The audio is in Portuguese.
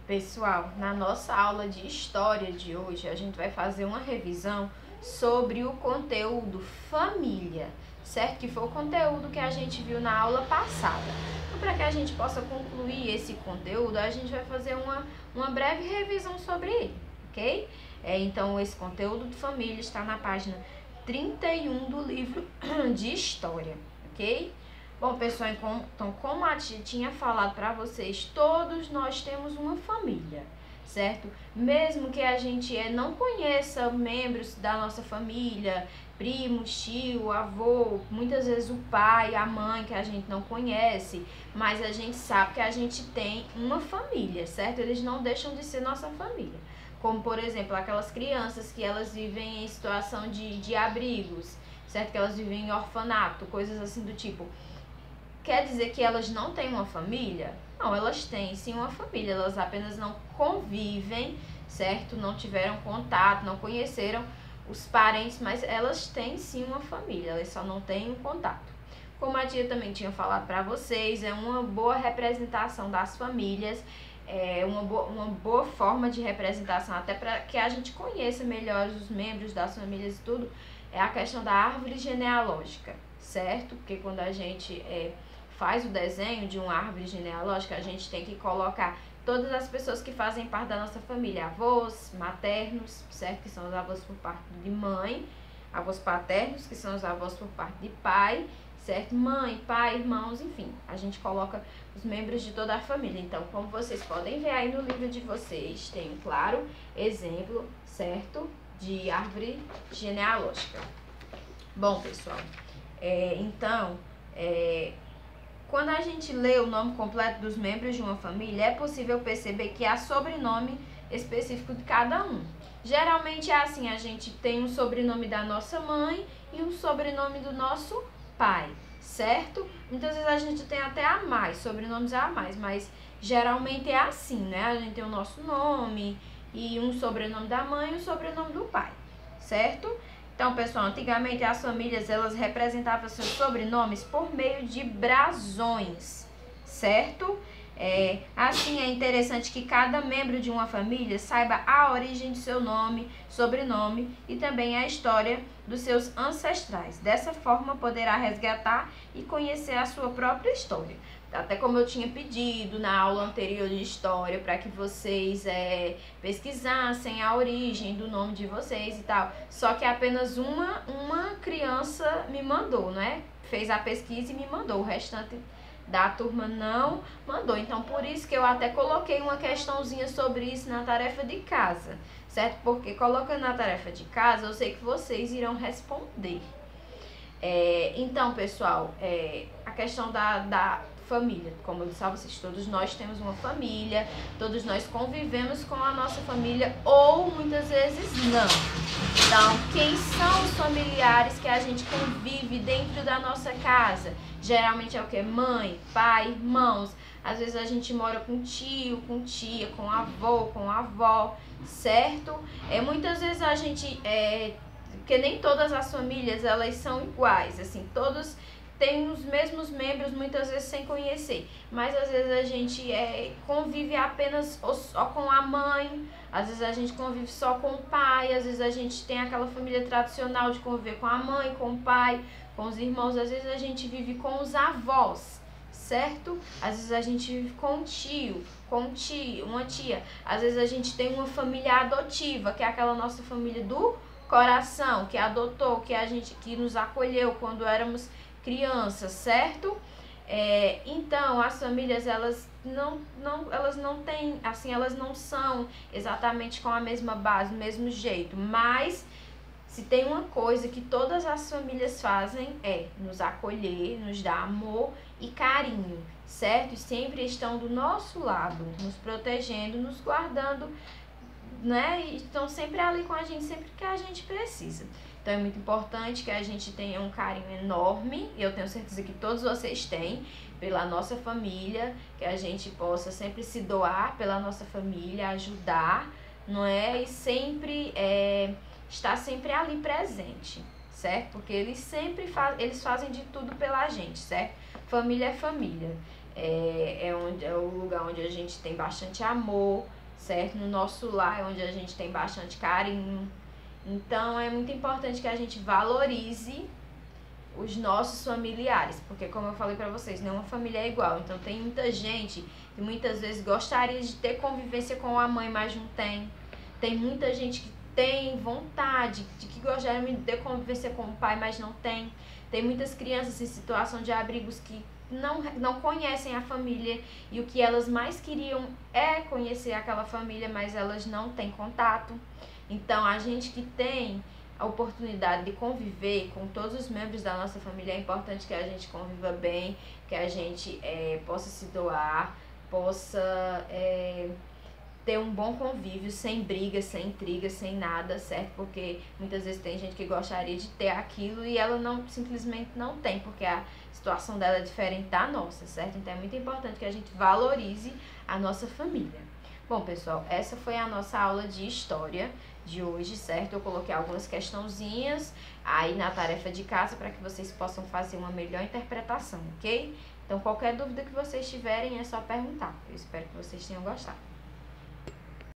Pessoal, na nossa aula de história de hoje, a gente vai fazer uma revisão sobre o conteúdo família, certo? Que foi o conteúdo que a gente viu na aula passada. Então, para que a gente possa concluir esse conteúdo, a gente vai fazer uma breve revisão sobre ele, ok? Então, esse conteúdo de família está na página 31 do livro de história, ok? Bom, pessoal, então, como a tia tinha falado para vocês, todos nós temos uma família, certo? Mesmo que a gente não conheça membros da nossa família, primos, tio, avô, muitas vezes o pai, a mãe que a gente não conhece, mas a gente sabe que a gente tem uma família, certo? Eles não deixam de ser nossa família. Como, por exemplo, aquelas crianças que elas vivem em situação de abrigos, certo? Que elas vivem em orfanato, coisas assim do tipo. Quer dizer que elas não têm uma família? Não, elas têm sim uma família, elas apenas não convivem, certo? Não tiveram contato, não conheceram os parentes, mas elas têm sim uma família, elas só não têm um contato. Como a tia também tinha falado para vocês, é uma boa representação das famílias, é uma boa forma de representação, até para que a gente conheça melhor os membros das famílias e tudo, é a questão da árvore genealógica, certo? Porque quando a gente faz o desenho de uma árvore genealógica, a gente tem que colocar todas as pessoas que fazem parte da nossa família, avós maternos, certo? Que são os avós por parte de mãe, avós paternos, que são os avós por parte de pai, certo? Mãe, pai, irmãos, enfim, a gente coloca os membros de toda a família. Então, como vocês podem ver aí no livro de vocês, tem um claro exemplo, certo? De árvore genealógica. Bom, pessoal, quando a gente lê o nome completo dos membros de uma família, é possível perceber que há sobrenome específico de cada um. Geralmente é assim, a gente tem um sobrenome da nossa mãe e um sobrenome do nosso pai, certo? Muitas vezes a gente tem até a mais, sobrenomes a mais, mas geralmente é assim, né? A gente tem o nosso nome e um sobrenome da mãe e um sobrenome do pai, certo? Então, pessoal, antigamente as famílias, elas representavam seus sobrenomes por meio de brasões, certo? Assim, é interessante que cada membro de uma família saiba a origem de seu nome, sobrenome e também a história dos seus ancestrais. Dessa forma, poderá resgatar e conhecer a sua própria história. Até como eu tinha pedido na aula anterior de história, para que vocês pesquisassem a origem do nome de vocês e tal. Só que apenas uma criança me mandou, né? Fez a pesquisa e me mandou. O restante da turma não mandou. Então, por isso que eu até coloquei uma questãozinha sobre isso na tarefa de casa, certo? Porque colocando na tarefa de casa, eu sei que vocês irão responder. Então, pessoal, a questão da família, como eu disse a vocês, todos nós temos uma família, todos nós convivemos com a nossa família ou muitas vezes não. Então, quem são os familiares que a gente convive dentro da nossa casa? Geralmente é o que? Mãe, pai, irmãos. Às vezes a gente mora com tio, com tia, com avô, com avó, certo? Muitas vezes a gente, porque nem todas as famílias elas são iguais, assim, todos tem os mesmos membros, muitas vezes sem conhecer, mas às vezes a gente convive apenas só com a mãe, às vezes a gente convive só com o pai, às vezes a gente tem aquela família tradicional de conviver com a mãe, com o pai, com os irmãos, às vezes a gente vive com os avós, certo? Às vezes a gente vive com um tio, uma tia, às vezes a gente tem uma família adotiva, que é aquela nossa família do coração, que adotou, que nos acolheu quando éramos crianças, certo? Então, as famílias, elas não têm, assim, elas não são exatamente com a mesma base, do mesmo jeito, mas se tem uma coisa que todas as famílias fazem é nos acolher, nos dar amor e carinho, certo? E sempre estão do nosso lado, nos protegendo, nos guardando, né? E estão sempre ali com a gente, sempre que a gente precisa. Então é muito importante que a gente tenha um carinho enorme, e eu tenho certeza que todos vocês têm, pela nossa família, que a gente possa sempre se doar pela nossa família, ajudar, não é? E sempre estar sempre ali presente, certo? Porque eles eles fazem de tudo pela gente, certo? Família é família. É o lugar onde a gente tem bastante amor, certo? No nosso lar, onde a gente tem bastante carinho. Então é muito importante que a gente valorize os nossos familiares, porque como eu falei pra vocês, nenhuma família é igual. Então tem muita gente que muitas vezes gostaria de ter convivência com a mãe, mas não tem. Tem muita gente que tem vontade, de que gostaria de ter convivência com o pai, mas não tem. Tem muitas crianças em situação de abrigos que não conhecem a família e o que elas mais queriam é conhecer aquela família, mas elas não têm contato. Então a gente que tem a oportunidade de conviver com todos os membros da nossa família, é importante que a gente conviva bem, que a gente possa se doar, possa ter um bom convívio, sem brigas, sem intrigas, sem nada, certo? Porque muitas vezes tem gente que gostaria de ter aquilo e ela simplesmente não tem, porque a situação dela é diferente da nossa, certo? Então é muito importante que a gente valorize a nossa família. Bom, pessoal, essa foi a nossa aula de história de hoje, certo? Eu coloquei algumas questãozinhas aí na tarefa de casa para que vocês possam fazer uma melhor interpretação, ok? Então, qualquer dúvida que vocês tiverem é só perguntar. Eu espero que vocês tenham gostado.